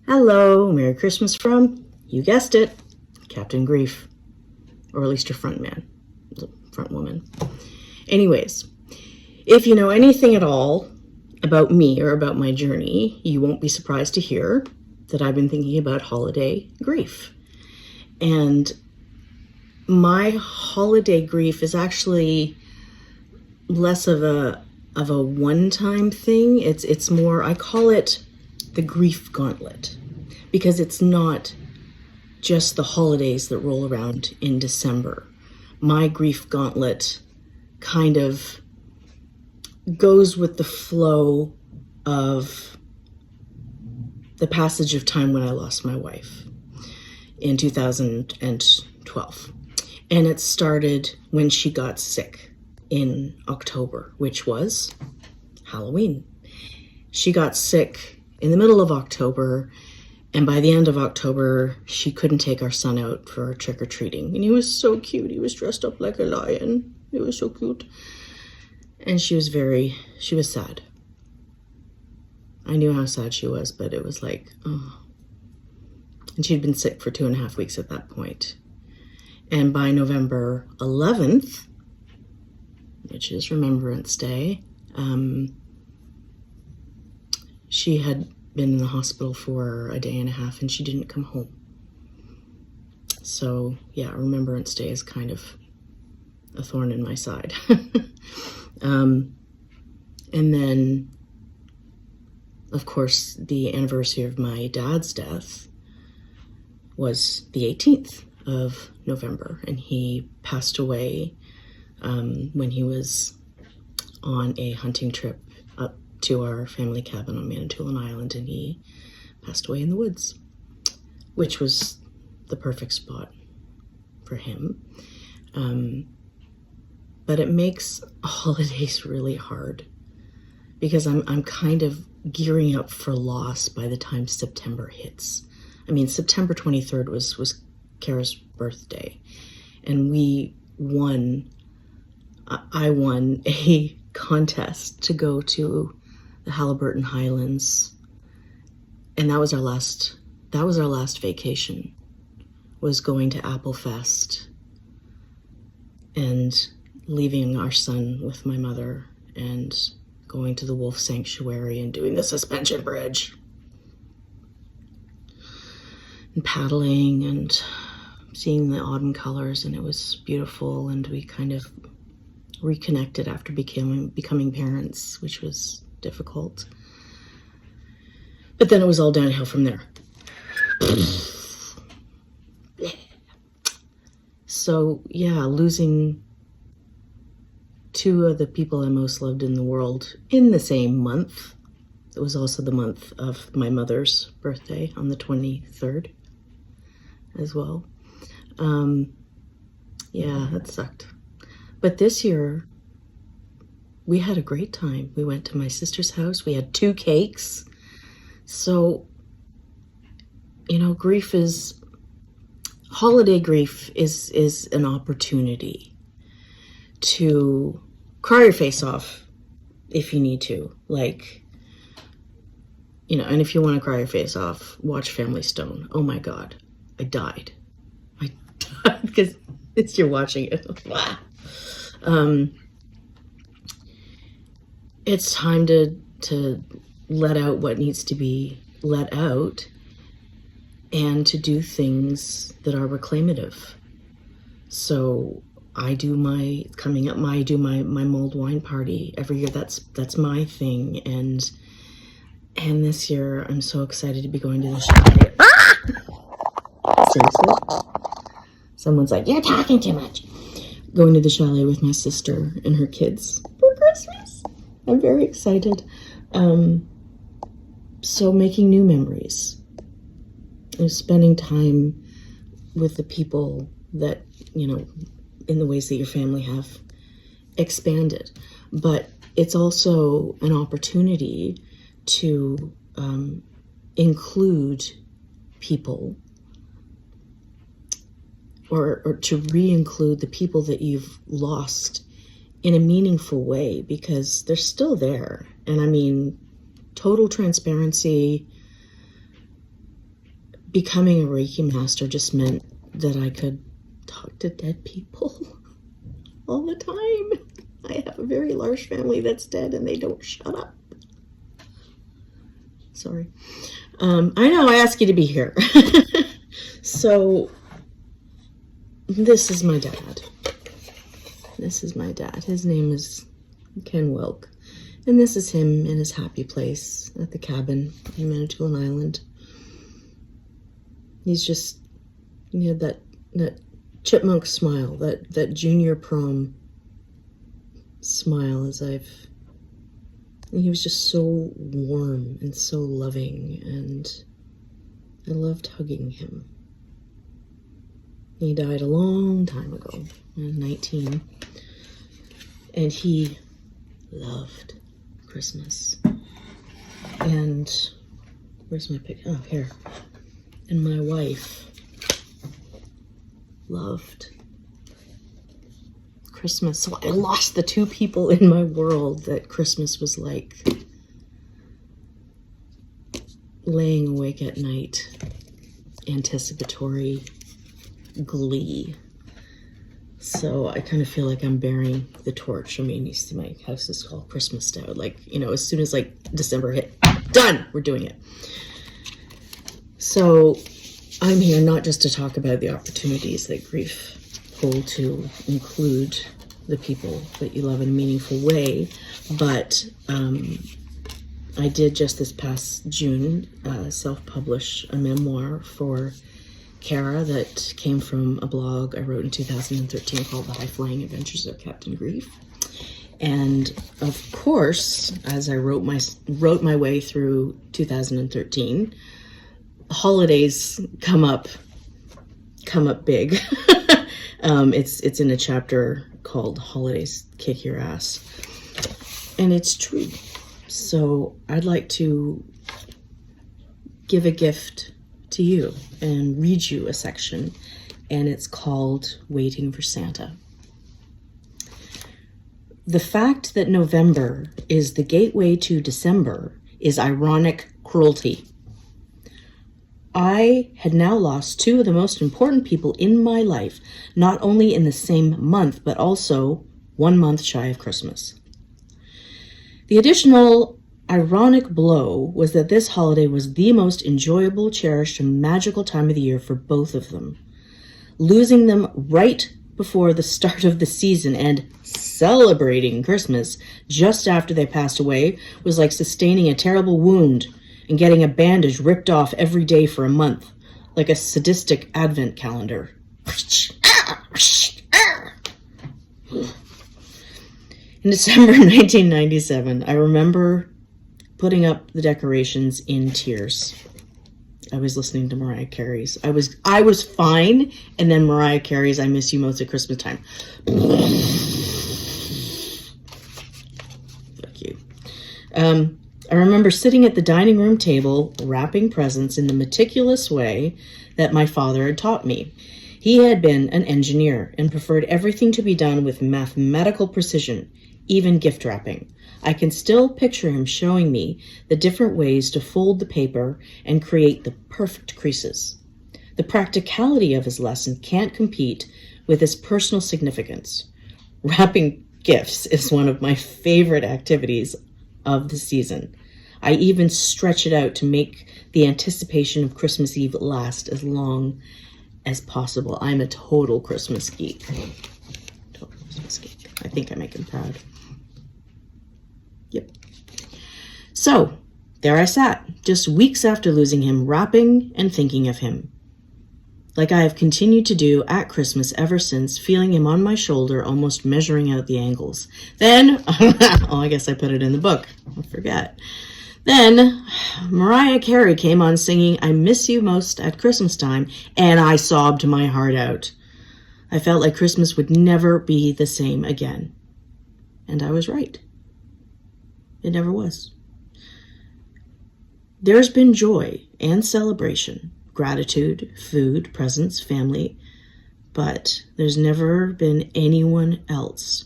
Hello, Merry Christmas from, you guessed it, Captain Grief. Or at least your front man, front woman. Anyways, if you know anything at all about me or about my journey, you won't be surprised to hear that I've been thinking about holiday grief. And my holiday grief is actually less of a one-time thing. It's more, I call it the grief gauntlet, because it's not just the holidays that roll around in December. My grief gauntlet kind of goes with the flow of the passage of time when I lost my wife in 2012. And it started when she got sick in October, which was Halloween. She got sick in the middle of October, and by the end of October, she couldn't take our son out for trick-or-treating. And he was so cute. He was dressed up like a lion. It was so cute. And she was sad. I knew how sad she was, but it was like, oh. And she'd been sick for 2.5 weeks at that point. And by November 11th, which is Remembrance Day, she had been in the hospital for a day and a half and she didn't come home. So yeah, Remembrance Day is kind of a thorn in my side. And then, of course, the anniversary of my dad's death was the 18th of November, and he passed away when he was on a hunting trip up to our family cabin on Manitoulin Island, and he passed away in the woods, which was the perfect spot for him. But it makes holidays really hard because I'm kind of gearing up for loss by the time September hits. I mean, September 23rd was Kara's birthday, and I won a contest to go to the Haliburton Highlands, and that was our last vacation, was going to Applefest and leaving our son with my mother and going to the Wolf Sanctuary and doing the suspension bridge and paddling and seeing the autumn colors, and it was beautiful, and we kind of reconnected after becoming parents, which was difficult. But then it was all downhill from there. So yeah, losing two of the people I most loved in the world in the same month. It was also the month of my mother's birthday on the 23rd as well. Yeah, that sucked. But this year, we had a great time. We went to my sister's house. We had 2 cakes. So, you know, holiday grief is an opportunity to cry your face off if you need to. Like, you know, and if you want to cry your face off, watch Family Stone. Oh my God, I died. Because you're watching it. It's time to let out what needs to be let out, and to do things that are reclamative. So I do my mulled wine party every year. That's my thing, and this year I'm so excited to be going to the chalet. Seriously? Someone's like, you're talking too much. Going to the chalet with my sister and her kids for Christmas. I'm very excited. So making new memories and spending time with the people that, you know, in the ways that your family have expanded. But it's also an opportunity to include people, or to re-include the people that you've lost in a meaningful way, because they're still there. And I mean, total transparency, becoming a Reiki master just meant that I could talk to dead people all the time. I have a very large family that's dead and they don't shut up. Sorry. I know I asked you to be here. So this is my dad. This is my dad. His name is Ken Wilk. And this is him in his happy place at the cabin in Manitoulin Island. He's just, he had that chipmunk smile, that junior prom smile he was just so warm and so loving, and I loved hugging him. He died a long time ago, I was 19, and he loved Christmas. And where's my picture? Oh, here. And my wife loved Christmas. So I lost the two people in my world that Christmas was like. Laying awake at night, anticipatory glee. So I kind of feel like I'm bearing the torch. I mean, you see my house is called Christmas Stout. Like, you know, as soon as like December hit, done, we're doing it. So I'm here not just to talk about the opportunities that grief hold to include the people that you love in a meaningful way, but I did just this past June self-publish a memoir for Kara that came from a blog I wrote in 2013 called The High-Flying Adventures of Captain Grief. And of course, as I wrote my way through 2013, holidays come up big. It's in a chapter called Holidays Kick Your Ass. And it's true. So I'd like to give a gift to you and read you a section, and it's called Waiting for Santa. The fact that November is the gateway to December is ironic cruelty. I had now lost two of the most important people in my life, not only in the same month, but also 1 month shy of Christmas. The additional ironic blow was that this holiday was the most enjoyable, cherished, and magical time of the year for both of them. Losing them right before the start of the season and celebrating Christmas just after they passed away was like sustaining a terrible wound and getting a bandage ripped off every day for a month, like a sadistic advent calendar. In December 1997, I remember putting up the decorations in tears. I was listening to Mariah Carey's. I was fine, and then Mariah Carey's I Miss You Most at Christmas Time. Fuck you. I remember sitting at the dining room table, wrapping presents in the meticulous way that my father had taught me. He had been an engineer and preferred everything to be done with mathematical precision, even gift wrapping. I can still picture him showing me the different ways to fold the paper and create the perfect creases. The practicality of his lesson can't compete with his personal significance. Wrapping gifts is one of my favorite activities of the season. I even stretch it out to make the anticipation of Christmas Eve last as long as possible. I'm a total Christmas geek. Total Christmas geek. I think I make him proud. Yep. So, there I sat, just weeks after losing him, wrapping and thinking of him. Like I have continued to do at Christmas ever since, feeling him on my shoulder, almost measuring out the angles. Then, oh, I guess I put it in the book. I forget. Then, Mariah Carey came on singing I Miss You Most at Christmas Time, and I sobbed my heart out. I felt like Christmas would never be the same again. And I was right. It never was. There's been joy and celebration, gratitude, food, presents, family, but there's never been anyone else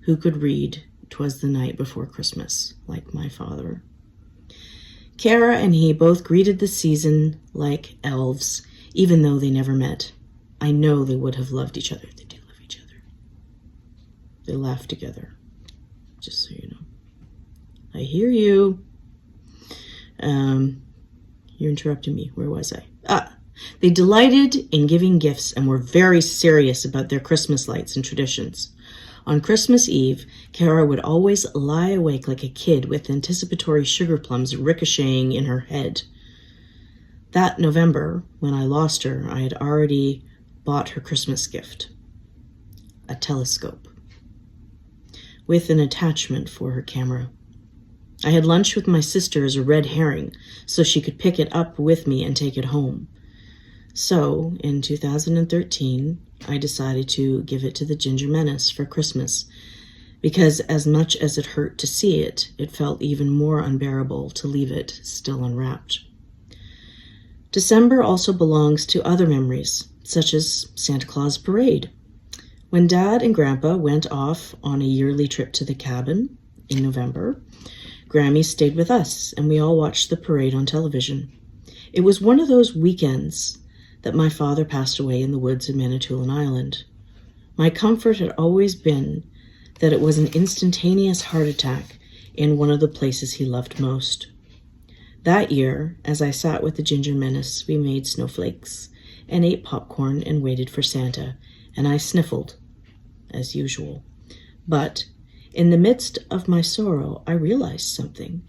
who could read 'Twas the Night Before Christmas like my father. Kara and he both greeted the season like elves, even though they never met. I know they would have loved each other. They do love each other. They laugh together, just so you know. I hear you. You're interrupting me. Where was I? They delighted in giving gifts and were very serious about their Christmas lights and traditions. On Christmas Eve, Kara would always lie awake like a kid with anticipatory sugar plums ricocheting in her head. That November, when I lost her, I had already bought her Christmas gift, a telescope, with an attachment for her camera. I had lunch with my sister as a red herring, so she could pick it up with me and take it home. So, in 2013, I decided to give it to the Ginger Menace for Christmas, because as much as it hurt to see it, it felt even more unbearable to leave it still unwrapped. December also belongs to other memories, such as Santa Claus Parade. When Dad and Grandpa went off on a yearly trip to the cabin in November, Grammy stayed with us, and we all watched the parade on television. It was one of those weekends that my father passed away in the woods of Manitoulin Island. My comfort had always been that it was an instantaneous heart attack in one of the places he loved most. That year, as I sat with the Ginger Menace, we made snowflakes and ate popcorn and waited for Santa, and I sniffled, as usual. But in the midst of my sorrow, I realized something.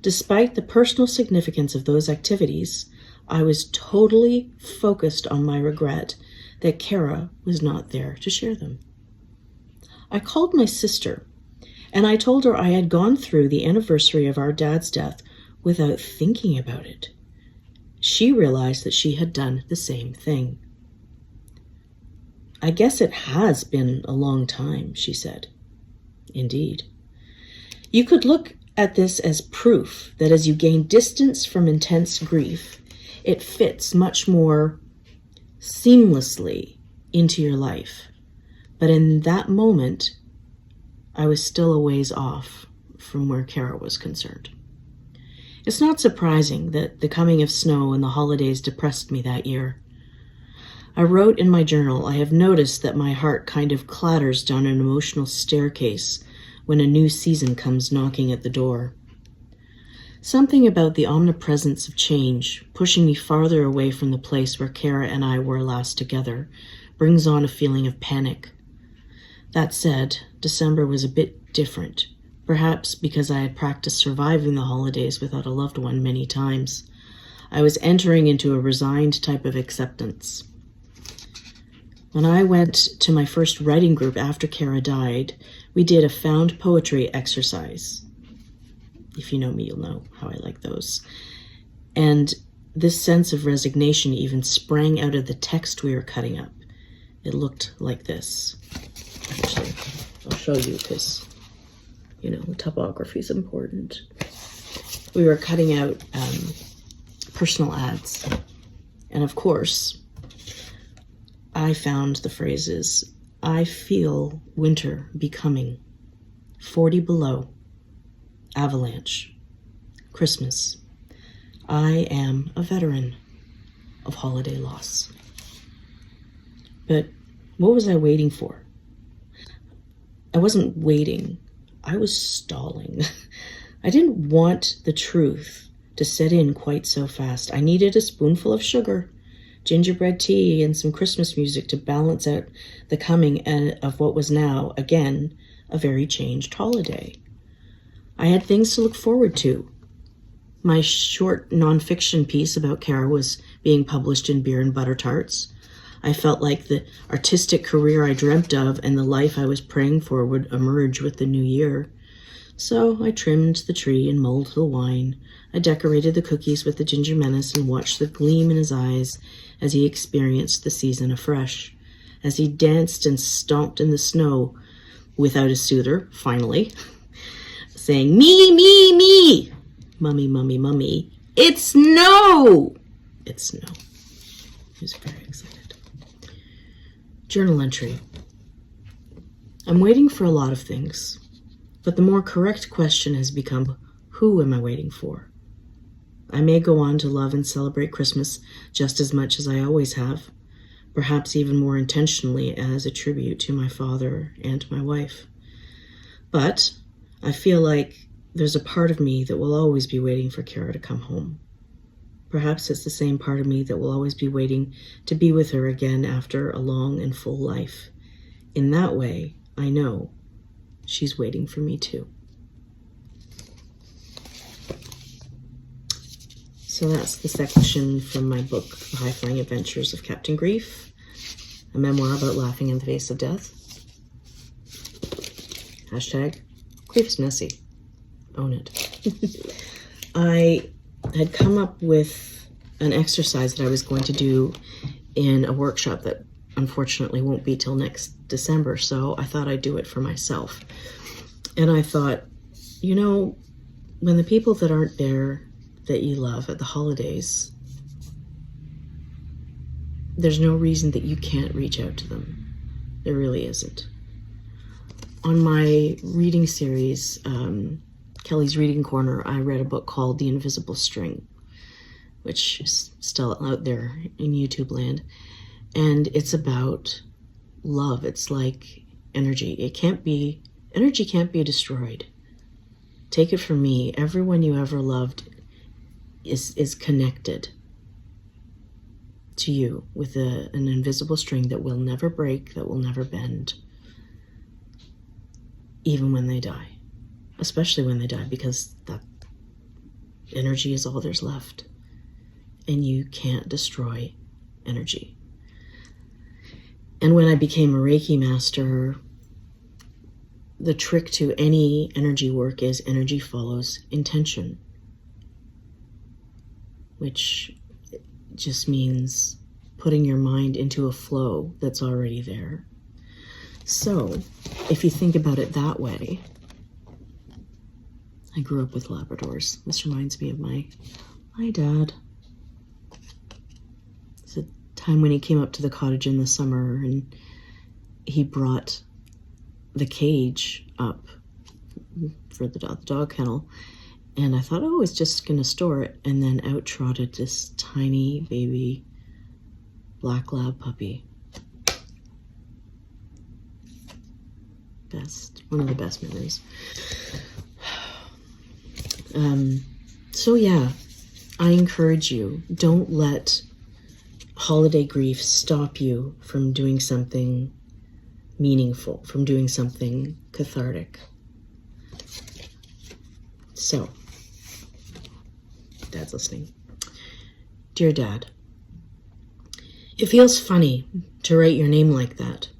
Despite the personal significance of those activities, I was totally focused on my regret that Kara was not there to share them. I called my sister, and I told her I had gone through the anniversary of our dad's death without thinking about it. She realized that she had done the same thing. I guess it has been a long time, she said. Indeed. You could look at this as proof that as you gain distance from intense grief, it fits much more seamlessly into your life. But in that moment, I was still a ways off from where Kara was concerned. It's not surprising that the coming of snow and the holidays depressed me that year. I wrote in my journal, I have noticed that my heart kind of clatters down an emotional staircase when a new season comes knocking at the door. Something about the omnipresence of change, pushing me farther away from the place where Kara and I were last together, brings on a feeling of panic. That said, December was a bit different, perhaps because I had practiced surviving the holidays without a loved one many times. I was entering into a resigned type of acceptance. When I went to my first writing group after Kara died, we did a found poetry exercise. If you know me, you'll know how I like those. And this sense of resignation even sprang out of the text we were cutting up. It looked like this. Actually, I'll show you because, typography is important. We were cutting out personal ads. And of course, I found the phrases, I feel winter becoming, 40 below, avalanche, Christmas, I am a veteran of holiday loss. But what was I waiting for? I wasn't waiting. I was stalling. I didn't want the truth to set in quite so fast. I needed a spoonful of sugar, gingerbread tea, and some Christmas music to balance out the coming of what was now, again, a very changed holiday. I had things to look forward to. My short nonfiction piece about Kara was being published in Beer and Butter Tarts. I felt like the artistic career I dreamt of and the life I was praying for would emerge with the new year. So I trimmed the tree and mulled the wine. I decorated the cookies with the Ginger Menace and watched the gleam in his eyes as he experienced the season afresh. As he danced and stomped in the snow without a soother, finally, saying, me, me, me, mummy, mummy, mummy, it's snow! It's snow. He was very excited. Journal entry. I'm waiting for a lot of things, but the more correct question has become, who am I waiting for? I may go on to love and celebrate Christmas just as much as I always have, perhaps even more intentionally as a tribute to my father and my wife. But I feel like there's a part of me that will always be waiting for Kara to come home. Perhaps it's the same part of me that will always be waiting to be with her again after a long and full life. In that way, I know she's waiting for me too. So that's the section from my book, The High-Flying Adventures of Captain Grief, a memoir about laughing in the face of death. Hashtag, grief is messy. Own it. I had come up with an exercise that I was going to do in a workshop that unfortunately won't be till next December, so I thought I'd do it for myself. And I thought, you know, when the people that aren't there that you love at the holidays, there's no reason that you can't reach out to them. There really isn't. On my reading series, Kelly's Reading Corner, I read a book called The Invisible String, which is still out there in YouTube land. And it's about love. It's like energy. Energy can't be destroyed. Take it from me, everyone you ever loved is connected to you with an invisible string that will never break, that will never bend, even when they die. Especially when they die, because that energy is all there's left. And you can't destroy energy. And when I became a Reiki master, the trick to any energy work is energy follows intention, which just means putting your mind into a flow that's already there. So, if you think about it that way, I grew up with Labradors. This reminds me of my dad. It's a time when he came up to the cottage in the summer and he brought the cage up for the dog kennel. And I thought, oh, it's just going to store it. And then out trotted this tiny baby black lab puppy. One of the best memories. So yeah, I encourage you, don't let holiday grief stop you from doing something meaningful, from doing something cathartic. So, Dad's listening. Dear Dad, it feels funny to write your name like that,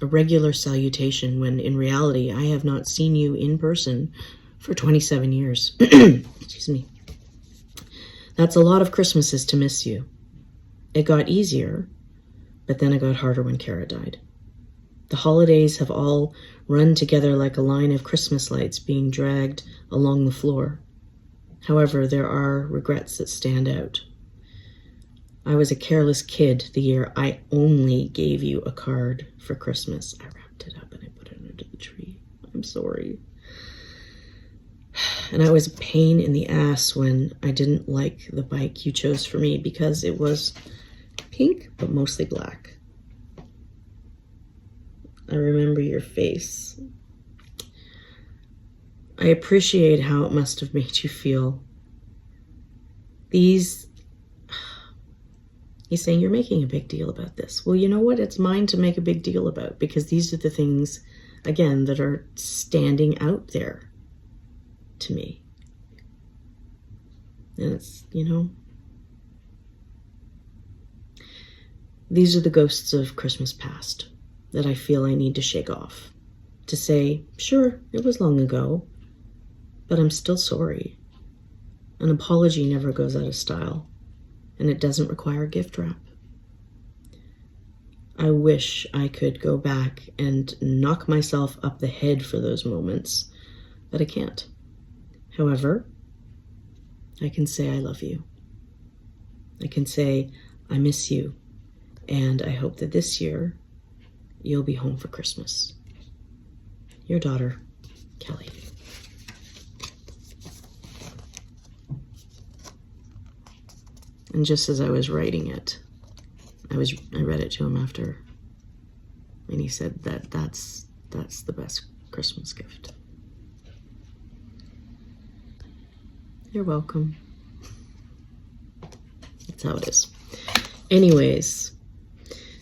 a regular salutation, when in reality I have not seen you in person for 27 years. Excuse me. That's a lot of Christmases to miss you. It got easier, but then it got harder when Kara died. The holidays have all run together like a line of Christmas lights being dragged along the floor. However, there are regrets that stand out. I was a careless kid the year I only gave you a card for Christmas. I wrapped it up and I put it under the tree. I'm sorry. And I was a pain in the ass when I didn't like the bike you chose for me because it was pink, but mostly black. I remember your face. I appreciate how it must have made you feel. He's saying, you're making a big deal about this. Well, you know what? It's mine to make a big deal about, because these are the things, again, that are standing out there to me. And it's, these are the ghosts of Christmas past that I feel I need to shake off. To say, sure, it was long ago, but I'm still sorry. An apology never goes out of style, and it doesn't require gift wrap. I wish I could go back and knock myself up the head for those moments, but I can't. However, I can say I love you. I can say I miss you, and I hope that this year you'll be home for Christmas. Your daughter, Kelly. And just as I was writing it, I read it to him after, and he said that's the best Christmas gift. You're welcome. That's how it is. Anyways,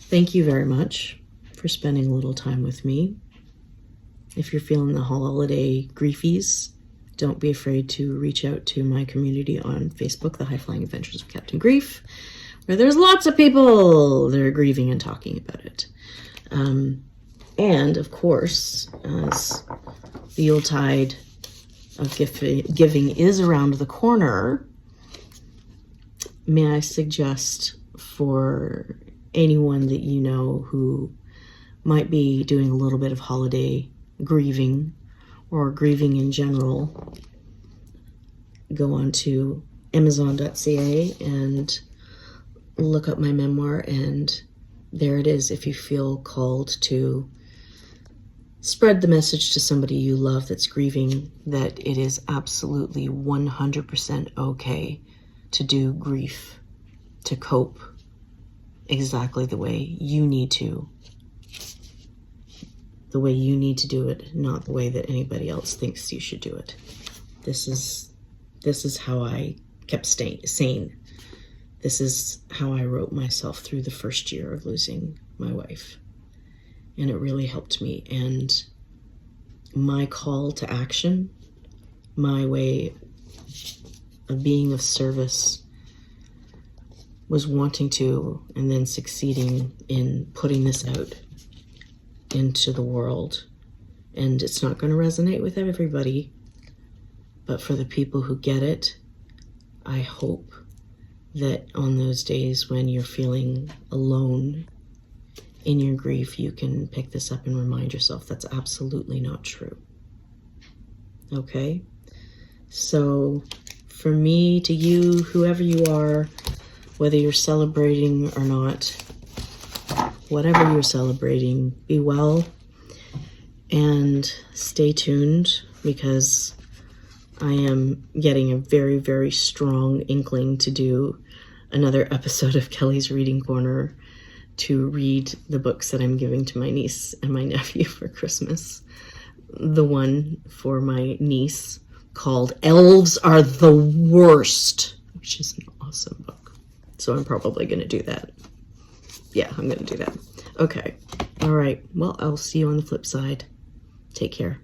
thank you very much for spending a little time with me. If you're feeling the holiday griefies, don't be afraid to reach out to my community on Facebook, The High Flying Adventures of Captain Grief, where there's lots of people that are grieving and talking about it. And, of course, as the Yuletide of giving is around the corner, may I suggest for anyone that you know who might be doing a little bit of holiday grieving or grieving in general, go on to Amazon.ca and look up my memoir, and there it is if you feel called to spread the message to somebody you love that's grieving, that it is absolutely 100% okay to do grief, to cope exactly the way you need to. The way you need to do it, not the way that anybody else thinks you should do it. This is how I kept sane. This is how I wrote myself through the first year of losing my wife. And it really helped me. And my call to action, my way of being of service, was wanting to and then succeeding in putting this out into the world. And it's not going to resonate with everybody, but for the people who get it, I hope that on those days when you're feeling alone in your grief, you can pick this up and remind yourself that's absolutely not true. Okay? So for me, to you, whoever you are, whether you're celebrating or not, whatever you're celebrating, be well and stay tuned, because I am getting a very, very strong inkling to do another episode of Kelly's Reading Corner, to read the books that I'm giving to my niece and my nephew for Christmas. The one for my niece called Elves Are the Worst, which is an awesome book. So I'm probably going to do that. Yeah, I'm going to do that. Okay. All right. Well, I'll see you on the flip side. Take care.